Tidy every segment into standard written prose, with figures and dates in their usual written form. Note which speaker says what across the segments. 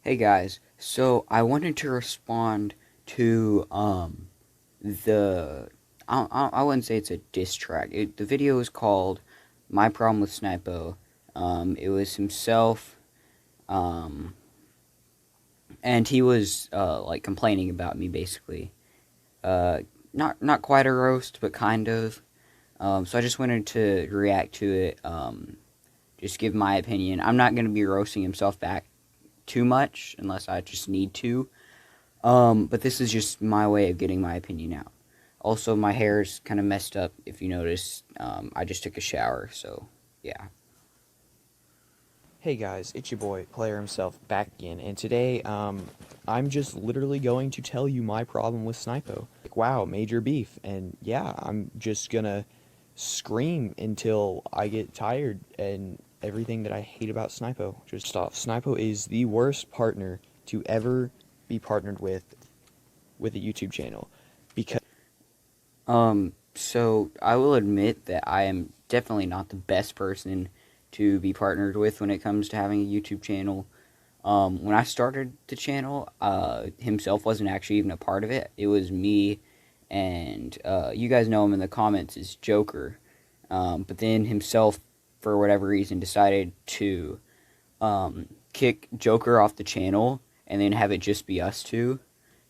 Speaker 1: Hey guys, so I wanted to respond to the I wouldn't say it's a diss track. The video is called "My Problem with Snipo." It was himself, um, and he was like complaining about me basically. Uh, not quite a roast, but kind of. So I just wanted to react to it. Just give my opinion. I'm not gonna be roasting himself back too much unless I just need to. But this is just my way of getting my opinion out. Also, my hair's kind of messed up, if you notice. I just took a shower, so yeah.
Speaker 2: Hey guys, it's your boy, Player himself, back again, and today, I'm just literally going to tell you my problem with Snipo. Like, wow, major beef, and yeah, I'm just gonna scream until I get tired and everything that I hate about Snipo just stop. Snipo is the worst partner to ever be partnered with a YouTube channel, because
Speaker 1: So I will admit that I am definitely not the best person to be partnered with when it comes to having a YouTube channel. When I started the channel, himself wasn't actually even a part of it. It was me, and you guys know him in the comments as Joker. But then himself, for whatever reason, decided to kick Joker off the channel and then have it just be us two,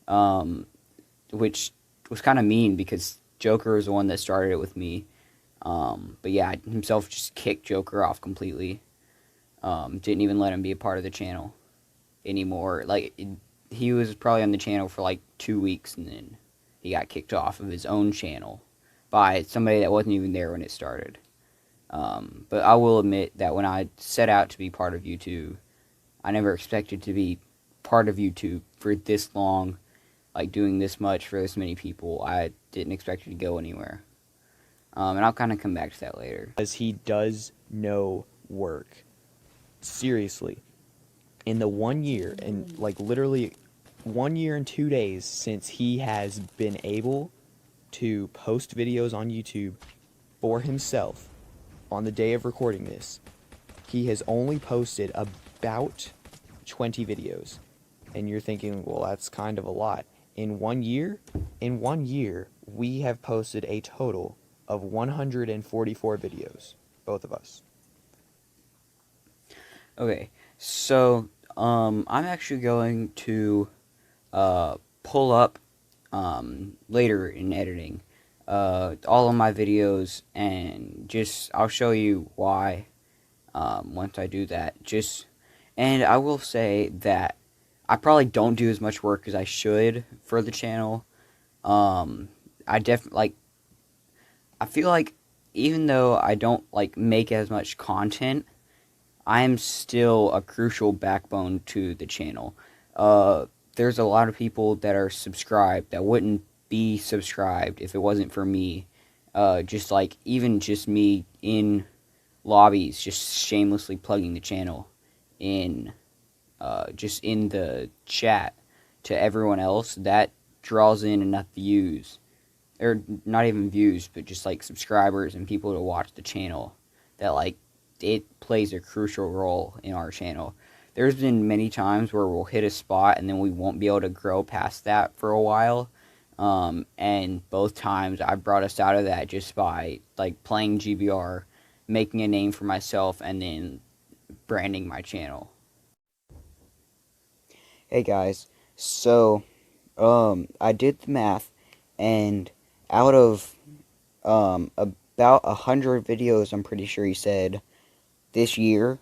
Speaker 1: um, which was kind of mean because Joker was the one that started it with me. But yeah, himself just kicked Joker off completely. Didn't even let him be a part of the channel anymore. He was probably on the channel for like 2 weeks and then he got kicked off of his own channel by somebody that wasn't even there when it started. But I will admit that when I set out to be part of YouTube, I never expected to be part of YouTube for this long, like doing this much for this many people. I didn't expect it to go anywhere. And I'll kind of come back to that later.
Speaker 2: he does no work. Seriously. In the 1 year, and like literally 1 year and 2 days since he has been able to post videos on YouTube for himself on the day of recording this, he has only posted about 20 videos. And you're thinking, well, that's kind of a lot. In 1 year, we have posted a total of 144 videos, both of us.
Speaker 1: Okay, so I'm actually going to pull up later in editing all of my videos and just I'll show you why once I do that. And I will say that I probably don't do as much work as I should for the channel. Um, I definitely I feel like even though I don't like make as much content, I'm still a crucial backbone to the channel. Uh, there's a lot of people that are subscribed that wouldn't be subscribed if it wasn't for me. Just like even just me in lobbies, just shamelessly plugging the channel in, just in the chat to everyone else. That draws in enough views, or not even views, but just like subscribers and people to watch the channel. That like it plays a crucial role in our channel. There's been many times where we'll hit a spot and then we won't be able to grow past that for a while. And both times I brought us out of that just by like playing GBR, making a name for myself, and then branding my channel. Hey guys, so I did the math, and out of about 100 videos, I'm pretty sure he said this year,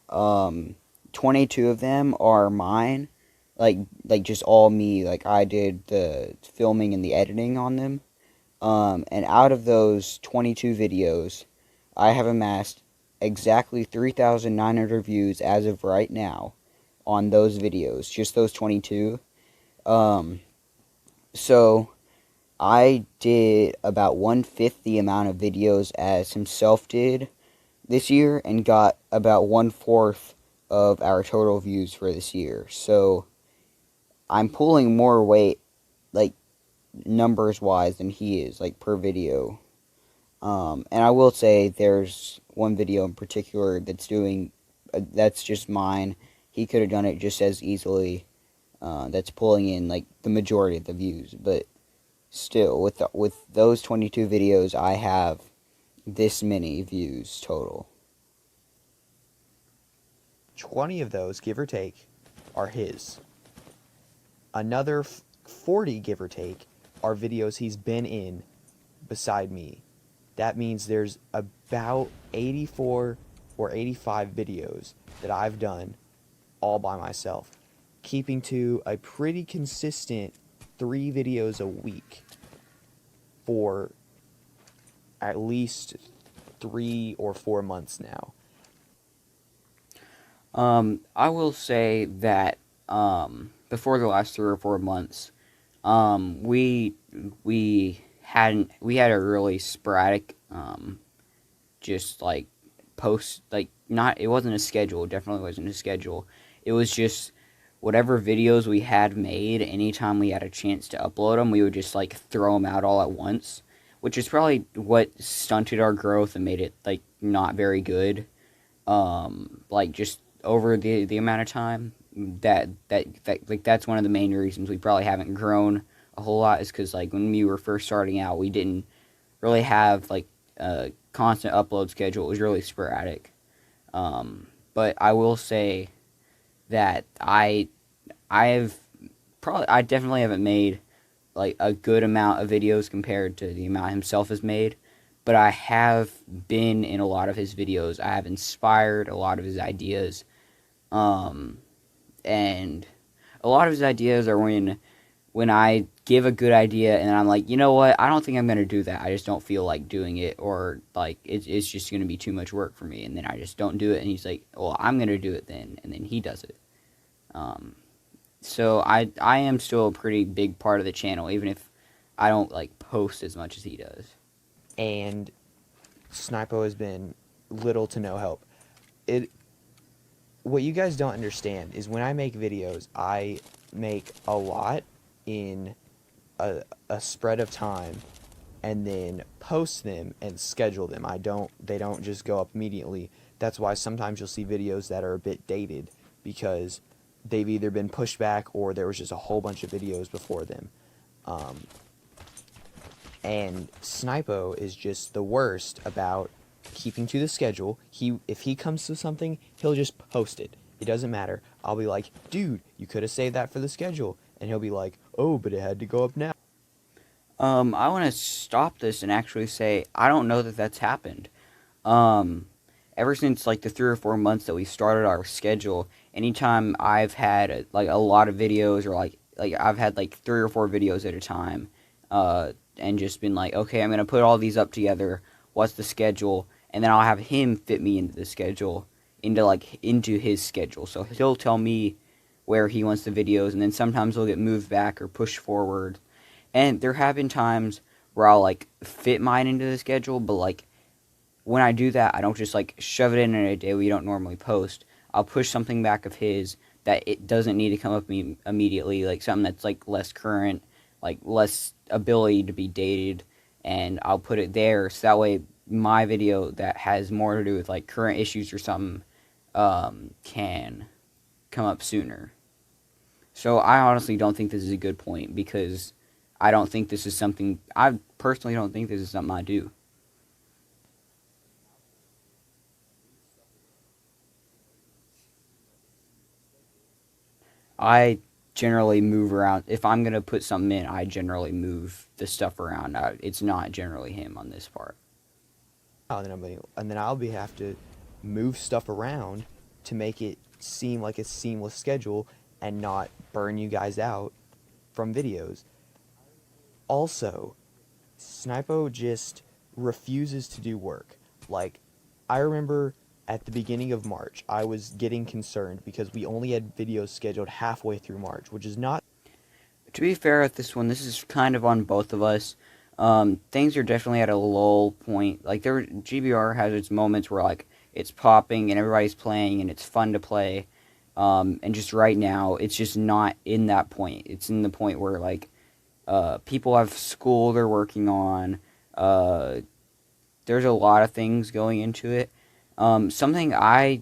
Speaker 1: um, 22 of them are mine, like just all me. Like I did the filming and the editing on them. And out of those 22 videos, I have amassed exactly 3,900 views as of right now on those videos, just those 22. Um, so I did about one-fifth the amount of videos as himself did this year and got about one-fourth of our total views for this year. So I'm pulling more weight, like numbers-wise, than he is, like per video. And I will say there's one video in particular that's doing, that's just mine, he could have done it just as easily. That's pulling in like the majority of the views, but still, with those 22 videos, I have this many views total.
Speaker 2: 20 of those, give or take, are his. Another 40, give or take, are videos he's been in beside me. That means there's about 84 or 85 videos that I've done all by myself, keeping to a pretty consistent 3 videos a week for at least 3 or 4 months now.
Speaker 1: I will say that before the last 3 or 4 months, we had a really sporadic just like post, like, not, it wasn't a schedule, definitely wasn't a schedule. It was just whatever videos we had made, anytime we had a chance to upload them, we would just like throw them out all at once, which is probably what stunted our growth and made it like not very good. Like, just over the amount of time that like, that's one of the main reasons we probably haven't grown a whole lot, is because like when we were first starting out, we didn't really have like a constant upload schedule. It was really sporadic. But I will say that I definitely haven't made like a good amount of videos compared to the amount himself has made, but I have been in a lot of his videos. I have inspired a lot of his ideas, um, and a lot of his ideas are when I give a good idea and I'm like, you know what, I don't think I'm gonna do that. I just don't feel like doing it, or like it's just gonna be too much work for me, and then I just don't do it. And he's like, well, I'm gonna do it then, and then he does it. Um, so I am still a pretty big part of the channel, even if I don't like post as much as he does.
Speaker 2: And Snipo has been little to no help. It What you guys don't understand is when I make videos, I make a lot in a spread of time and then post them and schedule them. They don't just go up immediately. That's why sometimes you'll see videos that are a bit dated, because they've either been pushed back or there was just a whole bunch of videos before them. And Snipo is just the worst about keeping to the schedule. If he comes to something, he'll just post it. It doesn't matter. I'll be like, dude, you could have saved that for the schedule. And he'll be like, oh, but it had to go up now.
Speaker 1: I want to stop this and actually say I don't know that that's happened. Um, Ever since like the 3 or 4 months that we started our schedule, anytime I've had like a lot of videos, or like I've had like 3 or 4 videos at a time, and just been like, okay, I'm gonna put all these up together. What's the schedule? And then I'll have him fit me into the schedule, into his schedule. So he'll tell me where he wants the videos, and then sometimes they'll get moved back or pushed forward. And there have been times where I'll like fit mine into the schedule, but like when I do that, I don't just like shove it in a day we don't normally post. I'll push something back of his that it doesn't need to come up immediately, like something that's like less current, like less ability to be dated, and I'll put it there so that way my video that has more to do with like current issues or something can come up sooner. So I honestly don't think this is a good point, because I don't think this is something, I personally don't think this is something I do. I generally move around. If I'm going to put something in, I generally move the stuff around. It's not generally him on this part.
Speaker 2: And then I'll be have to move stuff around to make it seem like a seamless schedule and not burn you guys out from videos. Also, Snipo just refuses to do work. Like, I remember at the beginning of March, I was getting concerned because we only had videos scheduled halfway through March, which is not.
Speaker 1: To be fair with this one, this is kind of on both of us. Things are definitely at a lull point. Like, GBR has its moments where like it's popping and everybody's playing and it's fun to play. And just right now, it's just not in that point. It's in the point where like people have school they're working on. There's a lot of things going into it. Something I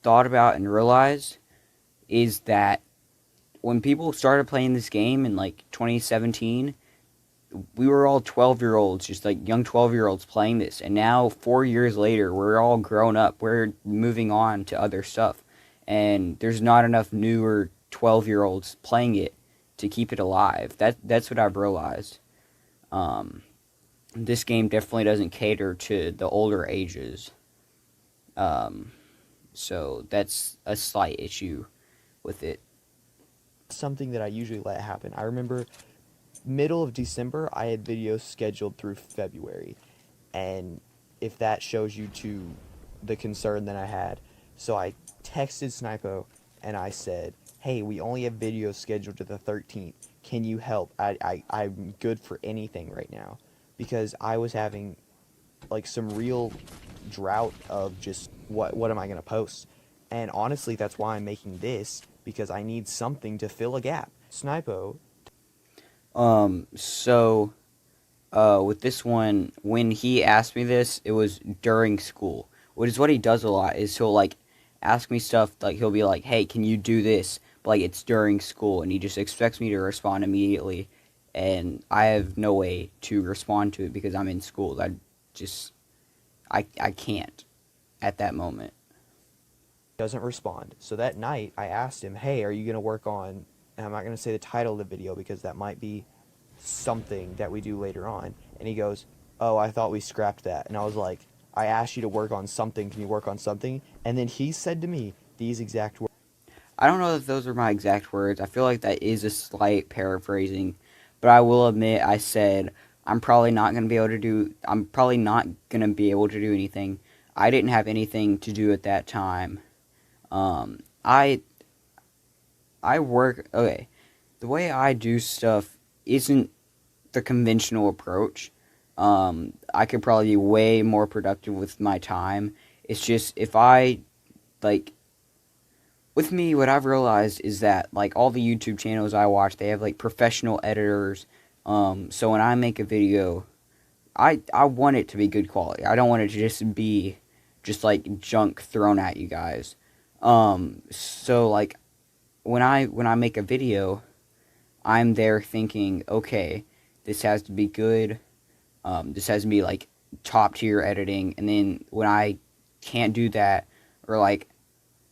Speaker 1: thought about and realized is that when people started playing this game in like 2017, we were all 12-year-olds, just like young 12-year-olds playing this. And now, 4 years later, we're all grown up. We're moving on to other stuff. And there's not enough newer 12-year-olds playing it to keep it alive. That's what I've realized. Um, this game definitely doesn't cater to the older ages. Um, so that's a slight issue with it.
Speaker 2: Something that I usually let happen. I remember middle of December, I had videos scheduled through February. And if that shows you to the concern that I had, so I texted Snipo and I said, hey, we only have videos scheduled to the 13th. Can you help? I'm good for anything right now. Because I was having like some real drought of just what am I going to post? And honestly, that's why I'm making this, because I need something to fill a gap. Snipo.
Speaker 1: So with this one, when he asked me this, it was during school. Which is what he does a lot, is he'll like ask me stuff, like he'll be like, hey, can you do this? But like it's during school and he just expects me to respond immediately, and I have no way to respond to it because I'm in school. Just I can't at that moment.
Speaker 2: Doesn't respond. So that night, I asked him, hey, are you going to work on, and I'm not going to say the title of the video because that might be something that we do later on. And he goes, oh, I thought we scrapped that. And I was like, I asked you to work on something. Can you work on something? And then he said to me these exact words.
Speaker 1: I don't know if those are my exact words. I feel like that is a slight paraphrasing, but I will admit I said I'm probably not going to be able to do anything. I didn't have anything to do at that time. Um I I work okay. The way I do stuff isn't the conventional approach. I could probably be way more productive with my time. It's just if I like with me, what I've realized is that like all the YouTube channels I watch, they have like professional editors. So when I make a video, I want it to be good quality. I don't want it to just be just like junk thrown at you guys. So like when I make a video, I'm there thinking, okay, this has to be good. This has to be like top tier editing. And then when I can't do that, or like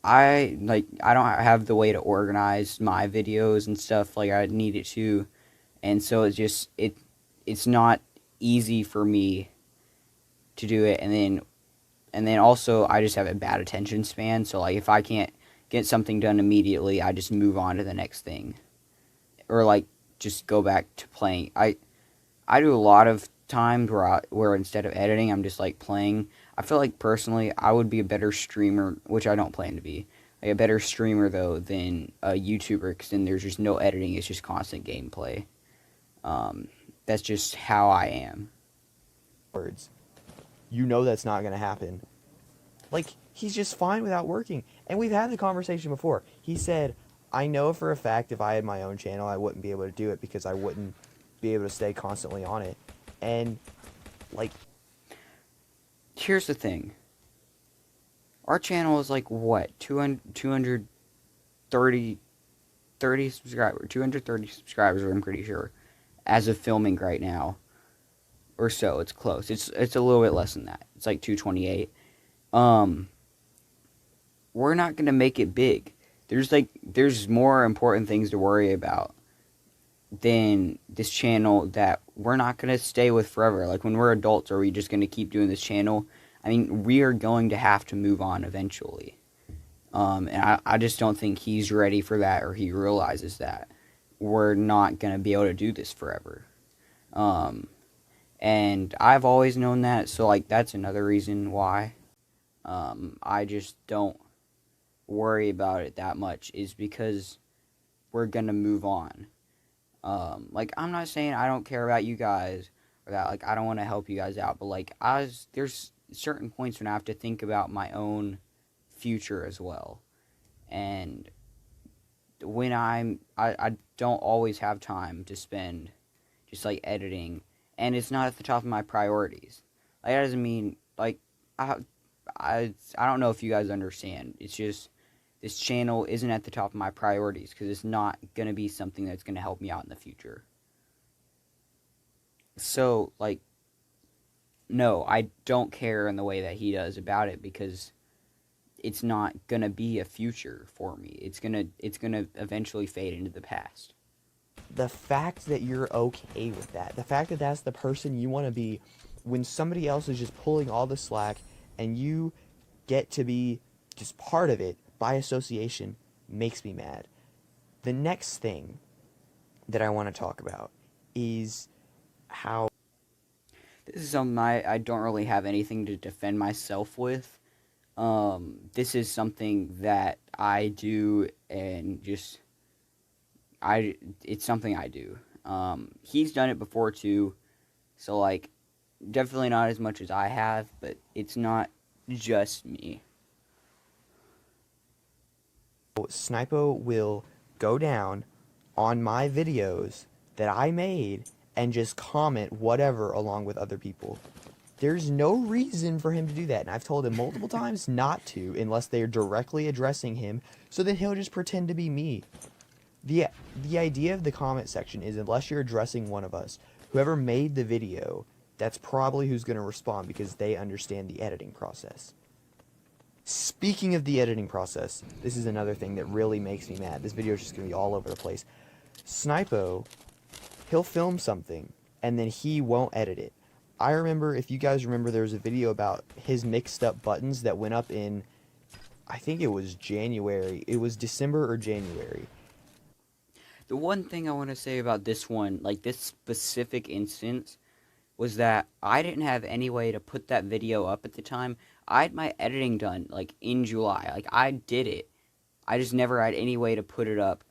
Speaker 1: I don't have the way to organize my videos and stuff like I need it to, and so it's not easy for me to do it. And then also I just have a bad attention span. So like if I can't get something done immediately, I just move on to the next thing, or like just go back to playing. I do a lot of times where instead of editing, I'm just like playing. I feel like personally, I would be a better streamer, which I don't plan to be. Like a better streamer though than a YouTuber, because then there's just no editing. It's just constant gameplay. Um, that's just how I am.
Speaker 2: Words. You know that's not going to happen. Like, he's just fine without working. And we've had the conversation before. He said, I know for a fact if I had my own channel, I wouldn't be able to do it because I wouldn't be able to stay constantly on it. And, like,
Speaker 1: Here's the thing. Our channel is like what 230 subscribers, 230 subscribers. I'm pretty sure, as of filming right now, or so. It's close. It's a little bit less than that. It's like 228. Um, we're not gonna make it big. There's more important things to worry about than this channel that we're not gonna stay with forever. Like when we're adults, are we just gonna keep doing this channel? I mean, we are going to have to move on eventually. And I just don't think he's ready for that, or he realizes that we're not gonna be able to do this forever. Um, and I've always known that, so like that's another reason why. I just don't worry about it that much, is because we're gonna move on. Like I'm not saying I don't care about you guys, or that like I don't want to help you guys out, but like there's certain points when I have to think about my own future as well. And when I don't always have time to spend just like editing, and it's not at the top of my priorities. Like that doesn't mean like I I don't know if you guys understand. It's just this channel isn't at the top of my priorities because it's not going to be something that's going to help me out in the future. So, like, no, I don't care in the way that he does about it because it's not going to be a future for me. It's going to eventually fade into the past.
Speaker 2: The fact that you're okay with that, the fact that that's the person you want to be when somebody else is just pulling all the slack and you get to be just part of it by association makes me mad. The next thing that I want to talk about is how
Speaker 1: This is something I don't really have anything to defend myself with. This is something that I do and just it's something I do. He's done it before too, so like definitely not as much as I have, but it's not just me.
Speaker 2: Snipo will go down on my videos that I made and just comment whatever along with other people. There's no reason for him to do that, and I've told him multiple times not to unless they're directly addressing him, so then he'll just pretend to be me. The idea of the comment section is unless you're addressing one of us, whoever made the video, that's probably who's going to respond because they understand the editing process. Speaking of the editing process, this is another thing that really makes me mad. This video is just going to be all over the place. Snipo, he'll film something, and then he won't edit it. I remember, if you guys remember, there was a video about his mixed up buttons that went up in, I think it was January. It was December or January.
Speaker 1: The one thing I want to say about this one, like this specific instance, was that I didn't have any way to put that video up at the time. I had my editing done, like, in July. Like, I did it. I just never had any way to put it up.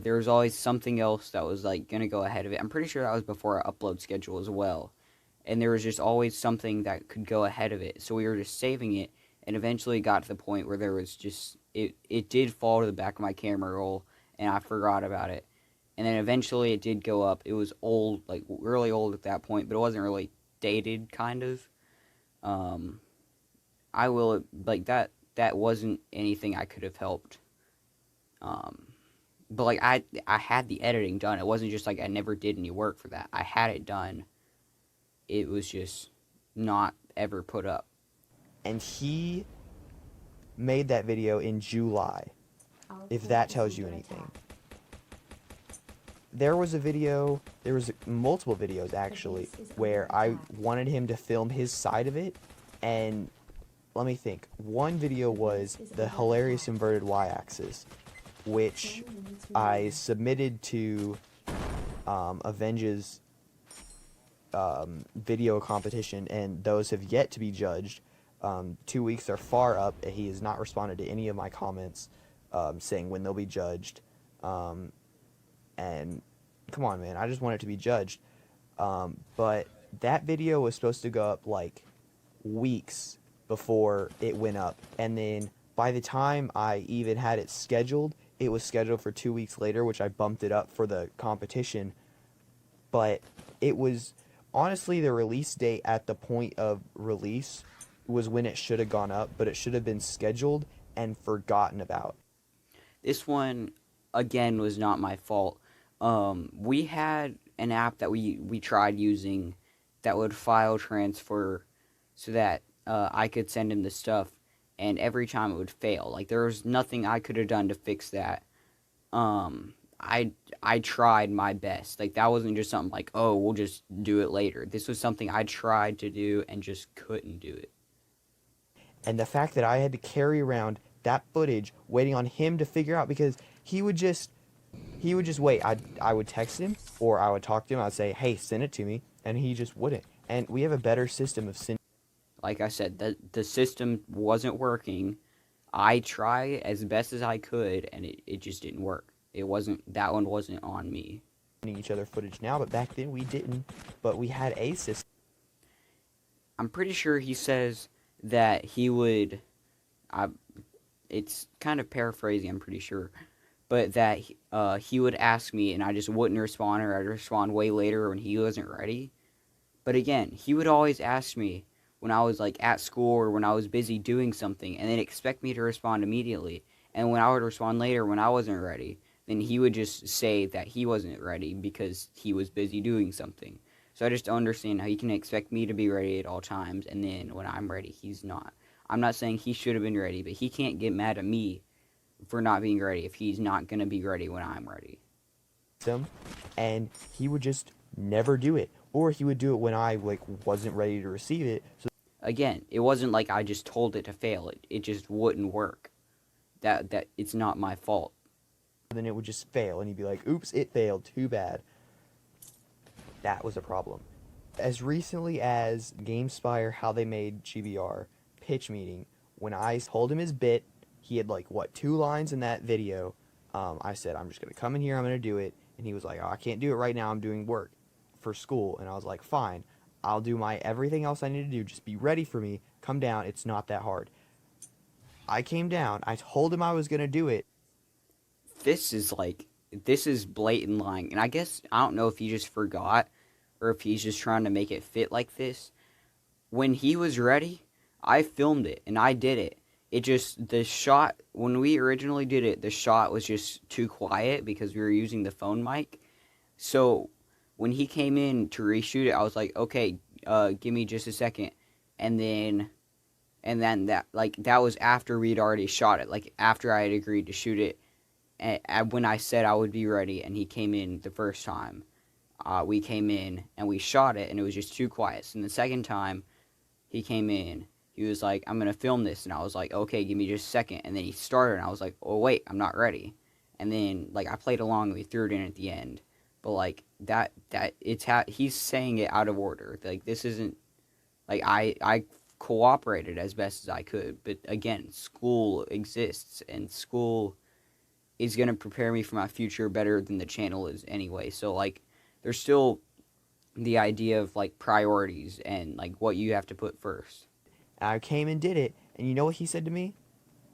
Speaker 1: There was always something else that was, like, gonna go ahead of it. I'm pretty sure that was before our upload schedule as well. And there was just always something that could go ahead of it. So we were just saving it, and eventually got to the point where there was just... It did fall to the back of my camera roll, and I forgot about it. And then eventually it did go up. It was old, like, really old at that point, but it wasn't really dated, kind of. I will, like, that wasn't anything I could have helped. But, like, I had the editing done. It wasn't just, like, I never did any work for that. I had it done. It was just not ever put up.
Speaker 2: And he made that video in July, if that tells you anything. There was multiple videos actually, where I wanted him to film his side of it, and let me think. One video was the hilarious inverted y-axis, which I submitted to Avenge's video competition, and those have yet to be judged. 2 weeks are far up. He has not responded to any of my comments saying when they'll be judged. And come on, man, I just want it to be judged. But that video was supposed to go up like weeks before it went up, and then by the time I even had it scheduled, it was scheduled for 2 weeks later, which I bumped it up for the competition. But it was honestly the release date at the point of release was when it should have gone up, but it should have been scheduled and forgotten about.
Speaker 1: This one, again, was not my fault. We had an app that we tried using that would file transfer so that I could send him the stuff, and every time it would fail. Like, there was nothing I could have done to fix that. I tried my best. Like, that wasn't just something like, oh, we'll just do it later. This was something I tried to do and just couldn't do it.
Speaker 2: And the fact that I had to carry around that footage waiting on him to figure out, because he would just wait. I would text him, or I would talk to him. I'd say, hey, send it to me, and he just wouldn't. And we have a better system of sending.
Speaker 1: Like I said, the system wasn't working. I tried as best as I could, and it just didn't work. That one wasn't on me.
Speaker 2: Each other footage now, but back then we didn't. But we had a system.
Speaker 1: I'm pretty sure he says that he would... it's kind of paraphrasing, I'm pretty sure. But that he would ask me, and I just wouldn't respond, or I'd respond way later when he wasn't ready. But again, he would always ask me when I was, like, at school or when I was busy doing something, and then expect me to respond immediately. And when I would respond later when I wasn't ready, then he would just say that he wasn't ready because he was busy doing something. So I just don't understand how he can expect me to be ready at all times, and then when I'm ready, he's not. I'm not saying he should have been ready, but he can't get mad at me for not being ready if he's not going to be ready when I'm ready.
Speaker 2: Him, and he would just never do it, or he would do it when I like wasn't ready to receive it. So
Speaker 1: Again, it wasn't like I just told it to fail. It just wouldn't work. That it's not my fault.
Speaker 2: then it would just fail, and he'd be like, "Oops, it failed. Too bad." That was a problem. As recently as GameSpire, how they made GBR pitch meeting, when I told him his bit, he had like what 2 lines in that video. I said, "I'm just gonna come in here. I'm gonna do it," and he was like, "Oh, I can't do it right now. I'm doing work for school." And I was like, "Fine, I'll do my everything else I need to do. Just be ready for me. Come down. It's not that hard." I came down. I told him I was gonna do it.
Speaker 1: This is blatant lying, and I guess I don't know if he just forgot or if he's just trying to make it fit like this. When he was ready, I filmed it and I did it. It just, the shot, when we originally did it, the shot was just too quiet because we were using the phone mic. So when he came in to reshoot it, I was like, okay, give me just a second. And then, that was after we'd already shot it, like after I had agreed to shoot it. And when I said I would be ready and he came in the first time, we came in and we shot it and it was just too quiet. So the second time he came in, he was like, I'm going to film this. And I was like, okay, give me just a second. And then he started and I was like, oh, wait, I'm not ready. And then, like, I played along and we threw it in at the end. But, like, he's saying it out of order. Like, this isn't, like, I cooperated as best as I could. But, again, school exists and school is going to prepare me for my future better than the channel is anyway. So, like, there's still the idea of, like, priorities and, like, what you have to put first.
Speaker 2: I came and did it, and you know what he said to me?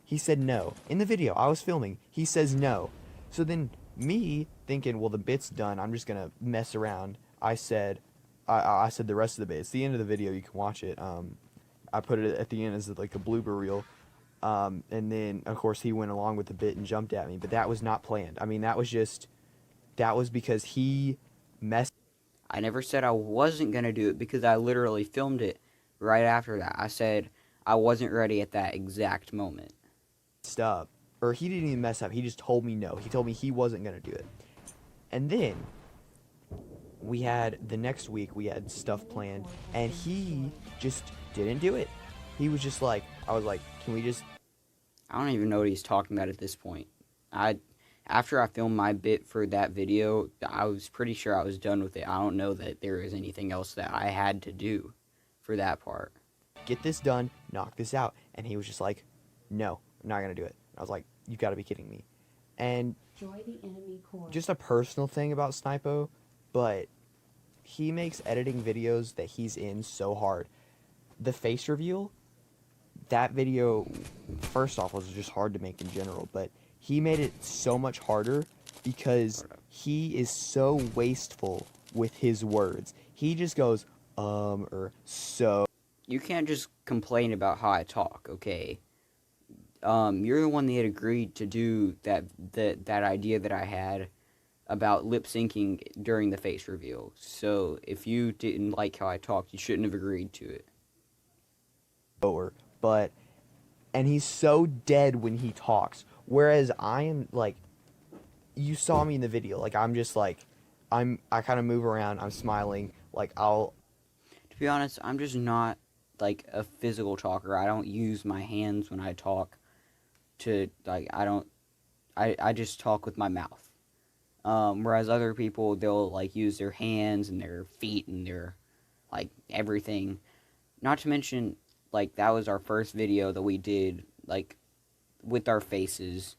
Speaker 2: He said no. In the video I was filming, he says no. So then me thinking, well, the bit's done, I'm just gonna mess around. I said the rest of the bit. It's the end of the video. You can watch it. I put it at the end as like a blooper reel. And then of course he went along with the bit and jumped at me, but that was not planned. I mean, that was because he messed
Speaker 1: I never said I wasn't going to do it because I literally filmed it right after that. I said I wasn't ready at that exact moment.
Speaker 2: up. Or he didn't even mess up. He just told me no. He told me he wasn't gonna do it. And then we had the next week we had stuff planned, and he just didn't do it. He was just like, I was like, can we just
Speaker 1: I don't even know what he's talking about at this point. After I filmed my bit for that video, I was pretty sure I was done with it. I don't know that there is anything else that I had to do for that part.
Speaker 2: get this done, knock this out? And he was just like, no, I'm not gonna do it. I was like, you gotta be kidding me. And just a personal thing about Snipo, but he makes editing videos that he's in so hard. The face reveal, that video, first off, was just hard to make in general, but he made it so much harder because he is so wasteful with his words. He just goes, or so.
Speaker 1: You can't just complain about how I talk, okay? You're the one that had agreed to do that idea that I had about lip syncing during the face reveal. So if you didn't like how I talked, you shouldn't have agreed to it.
Speaker 2: But, and he's so dead when he talks. Whereas I am like, you saw me in the video, like I'm just like, I kind of move around, I'm smiling, like
Speaker 1: To be honest, I'm just not like a physical talker. I don't use my hands when I talk to, like, I just talk with my mouth. Whereas other people, they'll like use their hands and their feet and their, like, everything. Not to mention, like, that was our first video that we did, like, with our faces,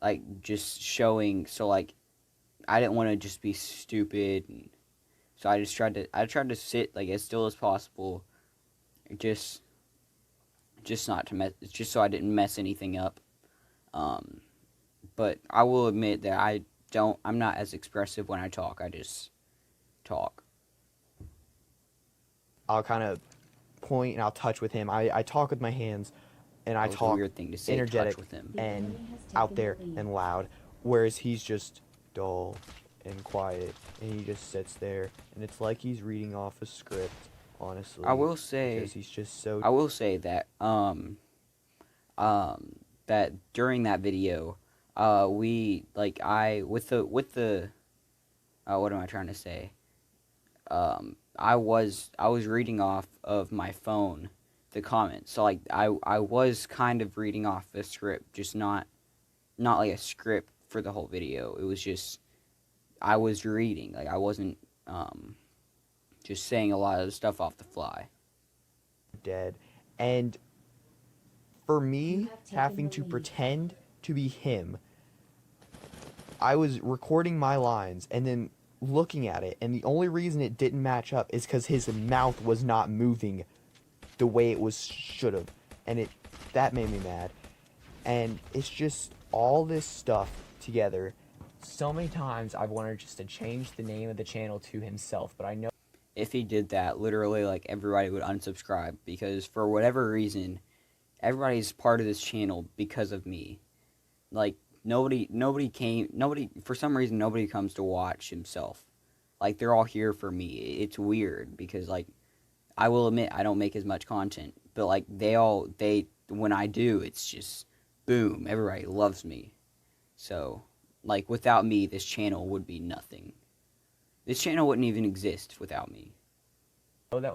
Speaker 1: like, just showing, so, like, I didn't want to just be stupid, and so I tried to sit, like, as still as possible, just not to mess, just so I didn't mess anything up, but I will admit that I'm not as expressive when I talk, I just talk.
Speaker 2: I'll kind of point and I'll touch with him. I talk with my hands, and I
Speaker 1: That was a
Speaker 2: talk
Speaker 1: weird thing to say, touch
Speaker 2: energetic
Speaker 1: with him.
Speaker 2: and out there and loud, whereas he's just dull and quiet, and he just sits there, and it's like he's reading off a script, honestly,
Speaker 1: I will say,
Speaker 2: because he's just so.
Speaker 1: I will say that that during that video, we like I with the what am I trying to say? I was reading off of my phone the comments, so like I was kind of reading off the script, just not like a script for the whole video. It was just I was reading, like I wasn't just saying a lot of stuff off the fly.
Speaker 2: Dead, and for me having to pretend to be him, I was recording my lines and then looking at it, and the only reason it didn't match up is because his mouth was not moving the way it was should have, and that made me mad. And it's just all this stuff together. So many times I've wanted just to change the name of the channel to himself, but I know
Speaker 1: If he did that, literally like everybody would unsubscribe because for whatever reason, everybody's part of this channel because of me. Like nobody for some reason nobody comes to watch himself. Like they're all here for me. It's weird because like I will admit I don't make as much content, but like they when I do, it's just boom, everybody loves me. So, like without me, this channel would be nothing. This channel wouldn't even exist without me.
Speaker 2: that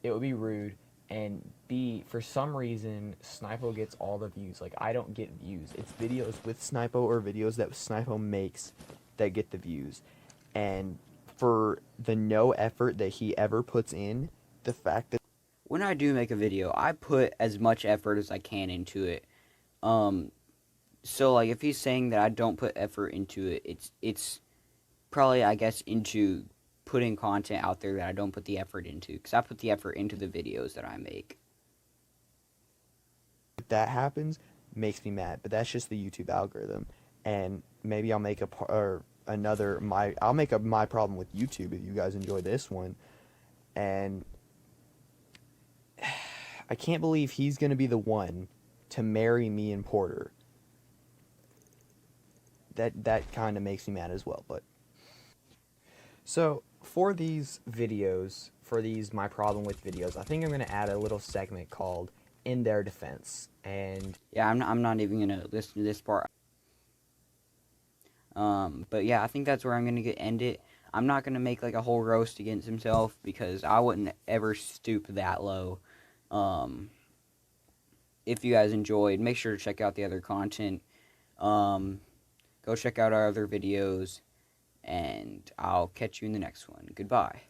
Speaker 2: it would be rude, and B, for some reason Snipo gets all the views. Like, I don't get views. It's videos with Snipo or videos that Snipo makes that get the views. And for the no effort that he ever puts in, the fact that
Speaker 1: When I do make a video, I put as much effort as I can into it. Um, so like if he's saying that I don't put effort into it, it's probably I guess into putting content out there that I don't put the effort into, because I put the effort into the videos that I make.
Speaker 2: that happens, makes me mad. But that's just the YouTube algorithm. And maybe I'll make I'll make a my problem with YouTube if you guys enjoy this one. And I can't believe he's going to be the one to marry me and Porter. That kind of makes me mad as well. But so for these videos, for these my problem with videos, I think I'm going to add a little segment called In Their Defense. And
Speaker 1: Yeah, I'm not even gonna listen to this part. But yeah, I think that's where I'm gonna end it. I'm not gonna make like a whole roast against himself because I wouldn't ever stoop that low. If you guys enjoyed, make sure to check out the other content. Go check out our other videos, and I'll catch you in the next one. Goodbye.